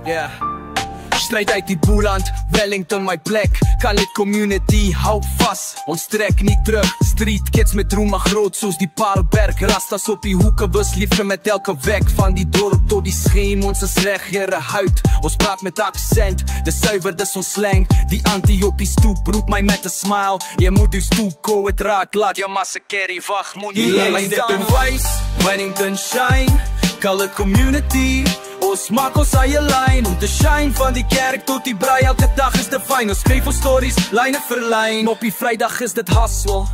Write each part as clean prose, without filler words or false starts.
Yeah. Stryd uit die Boeland, Wellington my plek. Khalid community, hou vas, ons trek nie terug. Street kids met roem maar groot soos die Paalberg. Rastas op die hoeke, bus liefde met elke wek. Van die dorp tot die scheme, ons is reg, here huid. Ons praat met accent, dis suiwer, dis ons slang. Die antie op die stoep, roep my met 'n smile. Jy moet die stoep ko het raak, laat jou massa carry, wag, moet nie leng staan. Wellington shine, Khalid community. Ons maak ons eie lyn, om te shine. Van die kerk tot die braai, elke dag is divine. Ons skryf ons stories, lyne vir lyn. Op die Vrydag is dit hustle,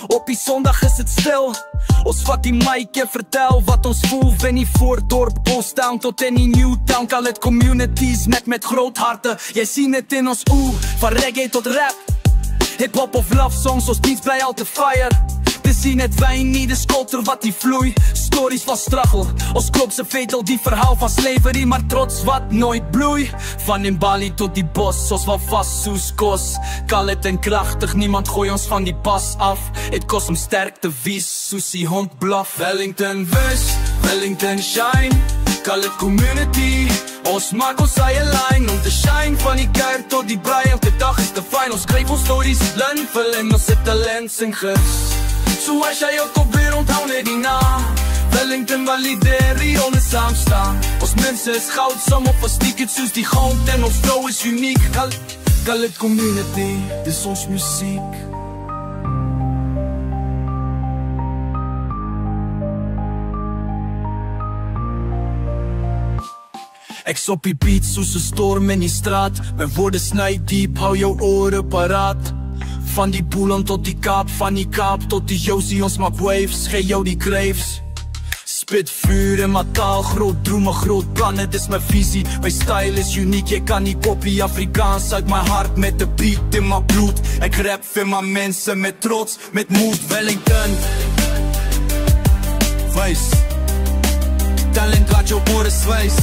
op die Sondag is dit stil. Ons vat die mic en vertel wat ons voel. Van die Voordorp, Bosstown tot in die Newtown. Khalid communities met groot harte. Jy sien het in ons van reggae tot rap. Hip-hop of love songs, ons dienst bly al te fire. Dis nie net wyn nie, dis culture wat die vloei. Stories van struggle, ons klop se vetel. Die verhaal van slavery, maar trots wat nooit bloei. Van Mbali tot die bos, ons wel vast soos kos. Khalid en kragtig, niemand gooi ons van die pas af. Het kos om sterk te wees, soos die hond blaf. Wellington wis, Wellington shine, Khalid community. Ons maak ons eie lyn, om te shine. Van die kerk tot die braai, elke dag is divine. Ons skryf ons stories, lin vir en ons het talent en gis. So as jy jou kop weer onthou net die naam Wellington valideer hier onder saam staan. Ons mense is goud, som op ons ticket soos die goud. En ons flow is uniek, Khalid community, dis ons muziek. Ek's op die beat soos 'n storm in die straat. My woorde sny diep, hou jou ore paraat. Van die Boeland tot die Kaap, van die Kaap tot die Josie, ons maak waves, gee jou die craves. Spit vuur in my taal, groot drome, groot planne, dis my visie. My style is uniek, jy kan nie kopie. Afrikaans uit my hart met 'n beat in my bloed. Ek rap vir my mense met trots, met moed. Wellington wys, talent wat jou ore swys.